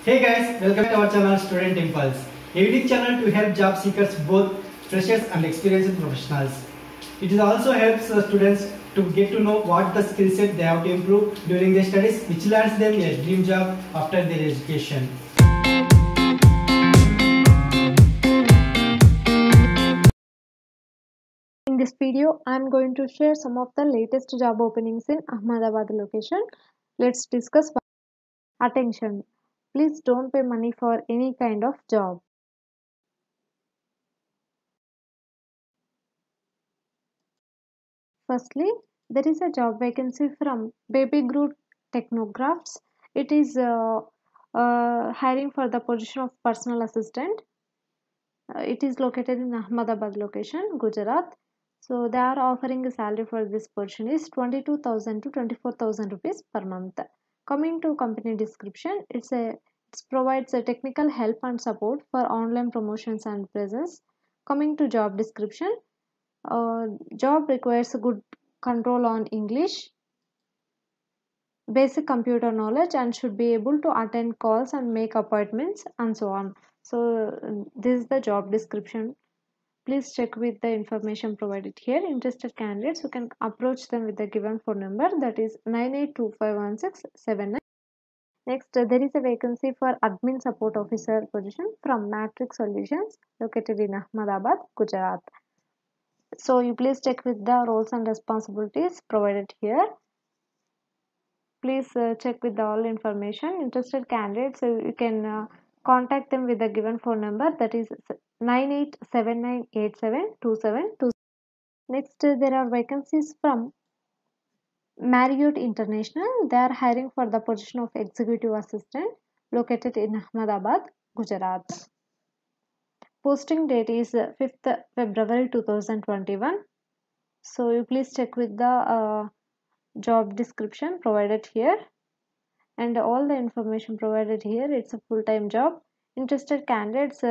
Hey guys, welcome to our channel Student Impulse, a unique channel to help job seekers, both freshers and experienced professionals. It also helps students to get to know what the skill set they have to improve during their studies, which lands them a dream job after their education. In this video, I am going to share some of the latest job openings in Ahmedabad location. Let's discuss. Attention, please don't pay money for any kind of job. Firstly, there is a job vacancy from Baby Groot Technographs. It is hiring for the position of personal assistant. It is located in Ahmedabad location, Gujarat. So they are offering a salary for this position is 22,000 to 24,000 rupees per month. Coming to company description, it provides a technical help and support for online promotions and presence. Coming to job description, job requires a good control on English, basic computer knowledge, and should be able to attend calls and make appointments and so on. So this is the job description. Please check with the information provided here. Interested candidates, you can approach them with the given phone number, that is 98251679. Next, there is a vacancy for admin support officer position from Matrix Solutions located in Ahmedabad, Gujarat. So you please check with the roles and responsibilities provided here. Please check with all information. Interested candidates, you can contact them with the given phone number, that is 9879872727. Next, there are vacancies from Marriott International. They are hiring for the position of executive assistant located in Ahmedabad, Gujarat. Posting date is 5th February 2021. So you please check with the job description provided here, and all the information provided here. It's a full-time job. Interested candidates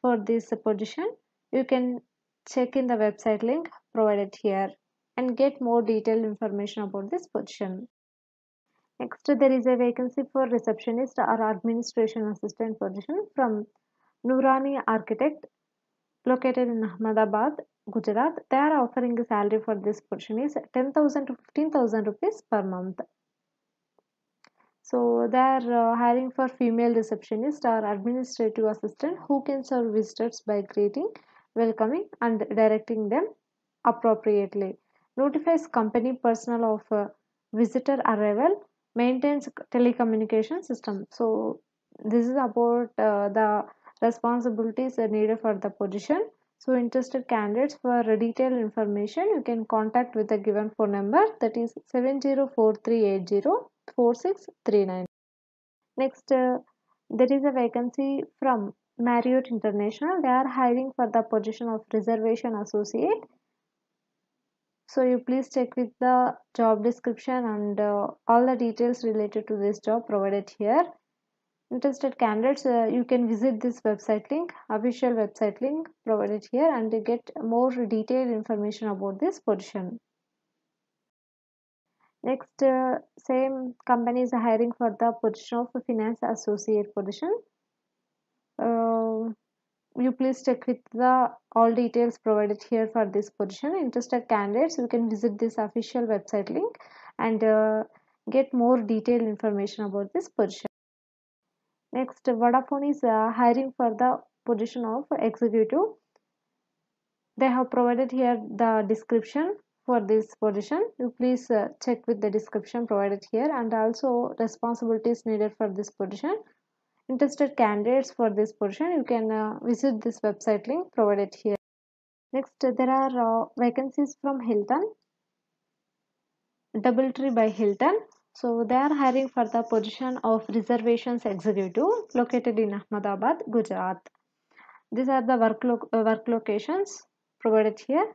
for this position, you can check in the website link provided here and get more detailed information about this position. Next, there is a vacancy for receptionist or administration assistant position from Noorani Architect located in Ahmedabad, Gujarat. They are offering a salary for this position is 10,000 to 15,000 rupees per month. So they are hiring for female receptionist or administrative assistant who can serve visitors by greeting, welcoming, and directing them appropriately. Notifies company personnel of visitor arrival, maintains telecommunication system. So this is about the responsibilities needed for the position. So interested candidates for detailed information, you can contact with the given phone number, that is 7043804639. Next, there is a vacancy from Marriott International. They are hiring for the position of reservation associate. So you please check with the job description and all the details related to this job provided here. Interested candidates, you can visit this website link, official website link provided here, and get more detailed information about this position. Next, same company is hiring for the position of finance associate position. You please check with the all details provided here for this position. Interested candidates, you can visit this official website link and get more detailed information about this position. Next, Vodafone is hiring for the position of executive. They have provided here the description for this position. You please check with the description provided here and also responsibilities needed for this position. Interested candidates for this position, you can visit this website link provided here. Next, there are vacancies from Hilton, Doubletree by Hilton. So they are hiring for the position of reservations executive located in Ahmedabad, Gujarat. These are the work locations provided here.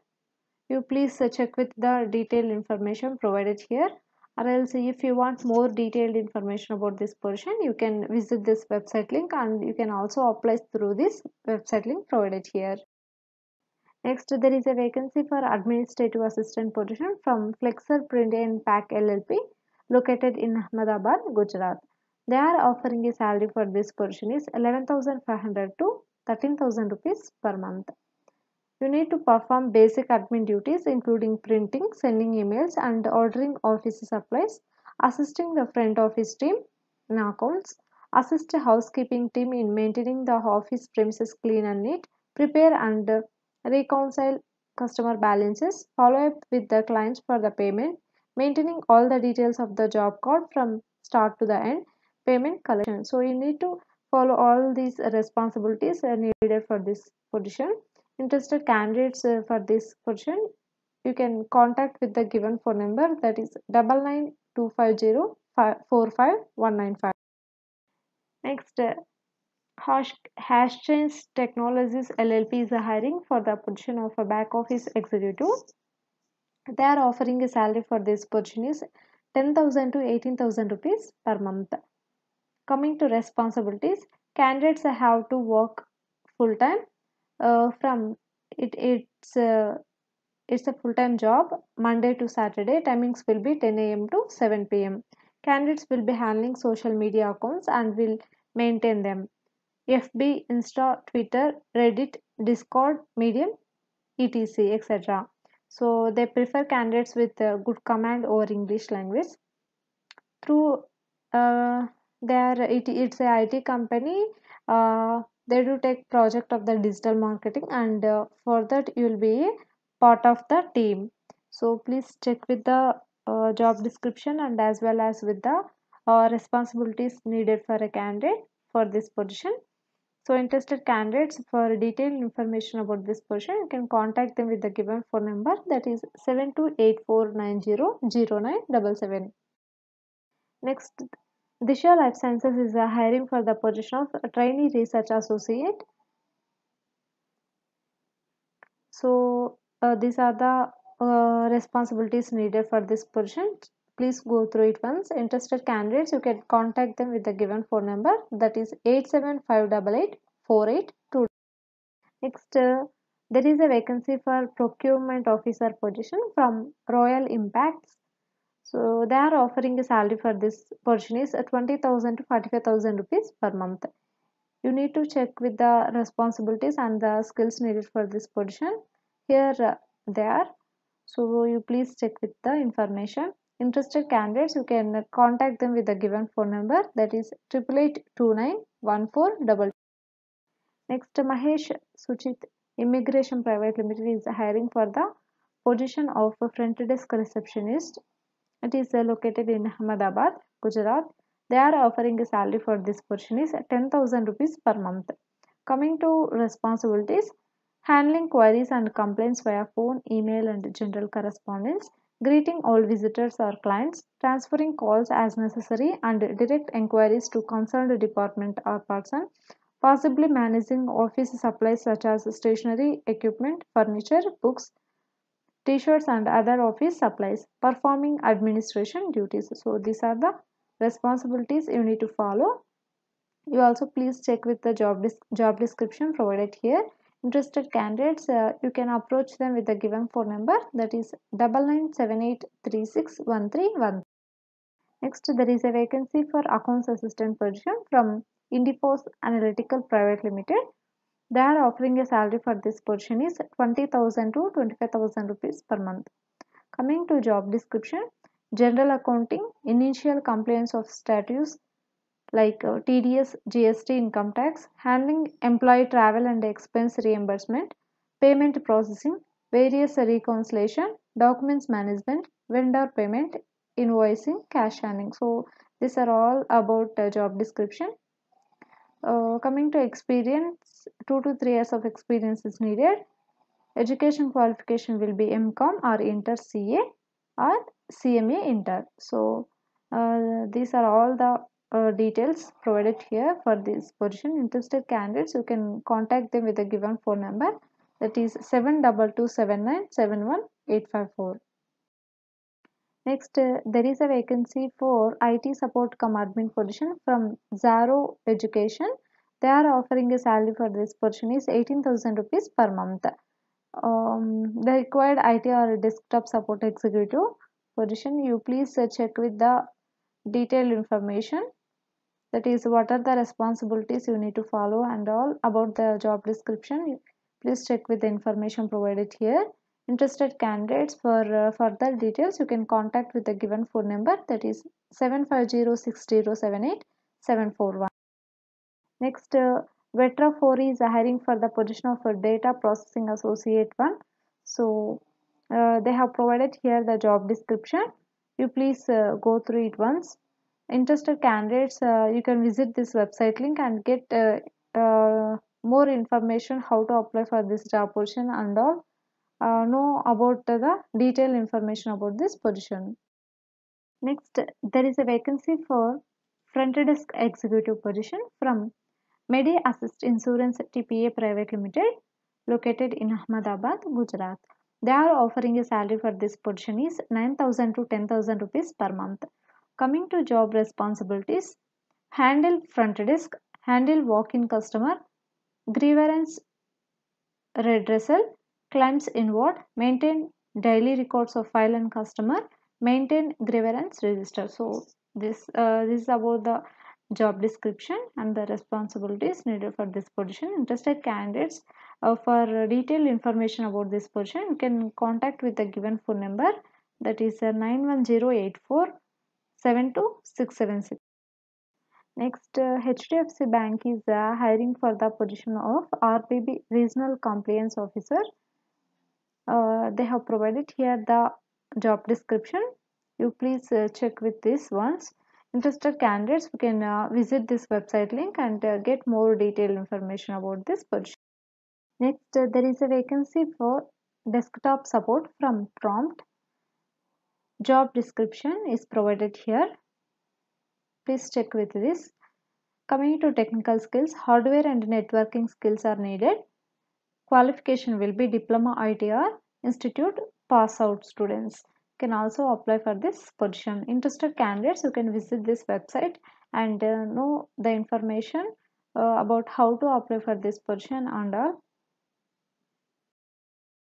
You please check with the detailed information provided here, or else if you want more detailed information about this position, you can visit this website link and you can also apply through this website link provided here. Next, there is a vacancy for administrative assistant position from Flexer Print and Pack LLP located in Ahmedabad, Gujarat. They are offering a salary for this position is 11,500 to 13,000 rupees per month. You need to perform basic admin duties including printing, sending emails and ordering office supplies, assisting the front office team in accounts, assist the housekeeping team in maintaining the office premises clean and neat, prepare and reconcile customer balances, follow up with the clients for the payment, maintaining all the details of the job card from start to the end, payment collection. So you need to follow all these responsibilities needed for this position. Interested candidates for this position, you can contact with the given phone number, that is 9925045195. Next, Hashchains Technologies LLP is hiring for the position of a back office executive. They are offering a salary for this position is 10,000 to 18,000 rupees per month. Coming to responsibilities, candidates have to work full time. From it's a full-time job, Monday to Saturday. Timings will be 10 a.m. to 7 p.m. Candidates will be handling social media accounts and will maintain them. FB, Insta, Twitter, Reddit, Discord, Medium, etc. etc. So they prefer candidates with good command over English language. Through it's a IT company. They do take project of the digital marketing, and for that you will be part of the team. So please check with the job description and as well as with the responsibilities needed for a candidate for this position. So interested candidates, for detailed information about this position, you can contact them with the given phone number, that is 7284900977. Next, Disha Life Sciences is hiring for the position of a trainee research associate. So these are the responsibilities needed for this position. Please go through it once. Interested candidates, you can contact them with the given phone number, that is 875884822. Next, there is a vacancy for procurement officer position from Royal Impacts. So they are offering a salary for this position is 20,000 to 45,000 rupees per month. You need to check with the responsibilities and the skills needed for this position. Here they are. So you please check with the information. Interested candidates, you can contact them with the given phone number, that is 88291422. Next, Mahesh Suchit Immigration Private Limited is hiring for the position of a front desk receptionist. It is located in Ahmedabad, Gujarat. They are offering a salary for this position is 10,000 rupees per month. Coming to responsibilities, handling queries and complaints via phone, email and general correspondence, greeting all visitors or clients, transferring calls as necessary and direct inquiries to concerned department or person, possibly managing office supplies such as stationery, equipment, furniture, books, t-shirts and other office supplies, performing administration duties. So these are the responsibilities you need to follow. You also please check with the job description provided here. Interested candidates, you can approach them with the given phone number, that is 9978361313. Next, there is a vacancy for accounts assistant position from Indipos Analytical Private Limited. They are offering a salary for this position is 20,000 to 25,000 rupees per month. Coming to job description, general accounting, initial compliance of statutes like TDS, GST, income tax, handling employee travel and expense reimbursement, payment processing, various reconciliation, documents management, vendor payment, invoicing, cash handling. So these are all about job description. Coming to experience, 2 to 3 years of experience is needed. Education qualification will be MCOM or Inter CA or CMA Inter. So these are all the details provided here for this position. Interested candidates, you can contact them with the given phone number, that is 7227971854. Next, there is a vacancy for IT support cum admin position from Zaro Education. They are offering a salary for this position is 18,000 rupees per month. The required IT or desktop support executive position, you please check with the detailed information. that is what are the responsibilities you need to follow and all about the job description. Please check with the information provided here. Interested candidates for further details you can contact with the given phone number, that is 7506078 Next, Vetra 4 is hiring for the position of a data processing associate 1. So they have provided here the job description. You please go through it once. Interested candidates, you can visit this website link and get more information how to apply for this job position and all. Know about the detailed information about this position. Next, there is a vacancy for front desk executive position from Medi Assist Insurance TPA Private Limited, located in Ahmedabad, Gujarat. They are offering a salary for this position is 9,000 to 10,000 rupees per month. Coming to job responsibilities, handle front desk, handle walk-in customer, grievance redressal, claims inward, maintain daily records of file and customer, maintain grievance register. So this is about the job description and the responsibilities needed for this position. Interested candidates, for detailed information about this position you can contact with the given phone number, that is 91084 72676. Next, HDFC Bank is hiring for the position of RPB Regional Compliance Officer. They have provided here the job description. You please check with this once. Interested candidates, you can visit this website link and get more detailed information about this position. Next, there is a vacancy for desktop support from Prompt. Job description is provided here. Please check with this. Coming to technical skills, hardware and networking skills are needed. Qualification will be Diploma ITR Institute pass out students can also apply for this position. Interested candidates, you can visit this website and know the information about how to apply for this position and all.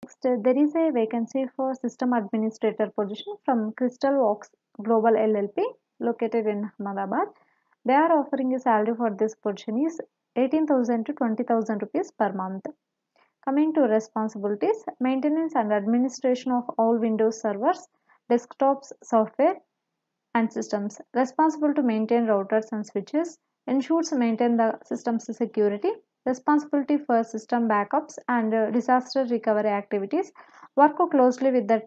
Next, there is a vacancy for system administrator position from Crystal Walks Global LLP, located in Ahmedabad. They are offering a salary for this position is 18,000 to 20,000 rupees per month. Coming to responsibilities, maintenance and administration of all Windows servers, desktops, software and systems. Responsible to maintain routers and switches, ensures maintain the system's security, responsibility for system backups and disaster recovery activities, work closely with the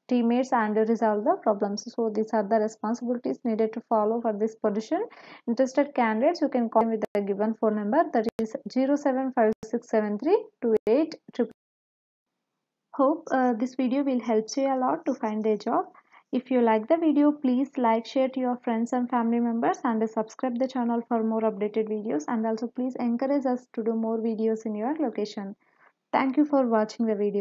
teammates and resolve the problems. So these are the responsibilities needed to follow for this position. Interested candidates, you can call with the given phone number, that is 07567328. Hope this video will help you a lot to find a job. If you like the video, please like, share to your friends and family members and subscribe the channel for more updated videos, and also please encourage us to do more videos in your location. Thank you for watching the video.